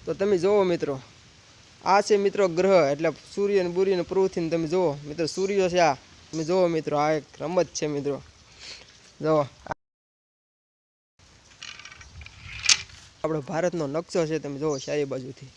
તો તમે જોવો મિત્રો, આ છે મિત્રો ગ્રહ, એટલે સૂર્ય અને બુરી અને પૃથ્વી. તમે જુઓ મિત્રો, સૂર્ય છે આ. તમે જુઓ મિત્રો, આ એક રમત છે મિત્રો. જુઓ આપણો ભારતનો નકશો છે, તમે જુઓ ચારે બાજુથી.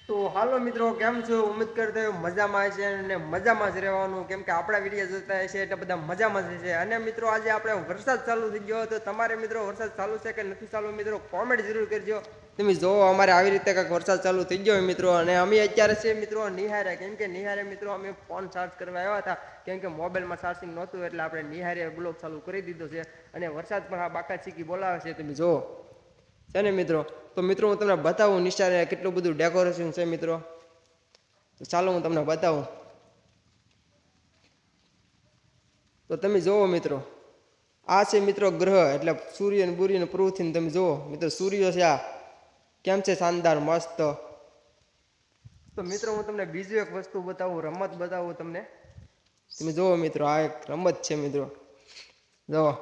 તો હાલો મિત્રો, કેમ છો? ઉમ્મીદ કરતા હોય મજામાં છે અને મજામાં જ રહેવાનું, કેમ કે આપણા વિડીયો જોતા છે એટલે બધા મજામાં જ છે. અને મિત્રો આજે આપણે વરસાદ ચાલુ થઈ ગયો, તો તમારે મિત્રો વરસાદ ચાલુ છે કે નથી ચાલુ મિત્રો કોમેન્ટ જરૂર કરજો. તમે જોવો અમારે આવી રીતે કંઈક વરસાદ ચાલુ થઈ ગયો હોય મિત્રો, અને અમે અત્યારે છે મિત્રો નિહારે, કેમ કે નિહારે મિત્રો અમે ફોન ચાર્જ કરવા આવ્યા હતા, કેમ કે મોબાઈલમાં ચાર્જિંગ નહોતું, એટલે આપણે નિહારે બ્લોગ ચાલુ કરી દીધો છે. અને વરસાદ પણ આ બાકા ચીકી બોલાવે છે, તમે જુઓ છે ને મિત્રો. તો મિત્રો હું તમને બતાવું નિશાળે કેટલું બધું ડેકોરેશન છે મિત્રો. તો ચાલો હું તમને બતાવું. તો તમે જુઓ મિત્રો, આ છે મિત્રો ગ્રહ, એટલે સૂર્ય અને બુરી અને પૃથ્વી. તમે જુઓ મિત્રો, સૂર્ય છે આ. કેમ છે શાનદાર, મસ્ત. તો મિત્રો હું તમને બીજું એક વસ્તુ બતાવું, રમત બતાવું તમને. તમે જુઓ મિત્રો, આ એક રમત છે મિત્રો. જુઓ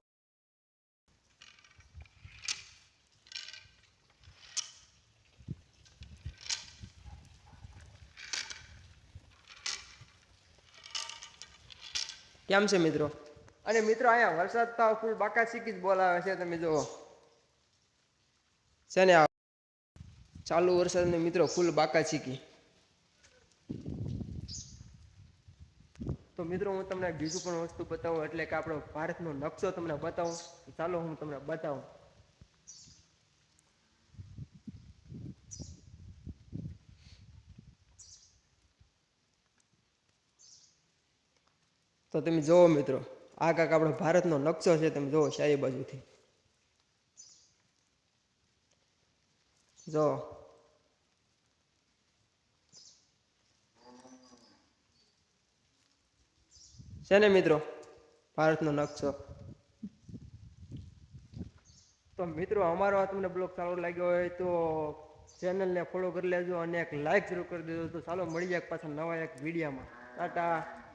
કેમ છે મિત્રો. અને મિત્રો અહીંયા વરસાદ તો ફૂલ બાકા શીકી જ બોલાવે છે, તમે જુઓ છે ને આ ચાલુ વરસાદને મિત્રો ફૂલ બાકા ચીકી. તો મિત્રો હું તમને બીજું પણ વસ્તુ બતાવું, એટલે કે આપણો ભારતનો નકશો તમને બતાવું. ચાલો હું તમને બતાવું. તો તમે જુઓ મિત્રો, આ કાંક આપણો ભારતનો નકશો છે, તમે જુઓ ચારે બાજુથી. જો છે ને મિત્રો ભારતનો નકશો. તો મિત્રો અમારો આ તમને બ્લોગ સારો લાગ્યો હોય તો ચેનલને ફોલો કરી લેજો અને એક લાઈક જરૂર કરી દેજો. તો ચાલો મળી જાય પાછા નવા એક વિડીયોમાં. ટાટા.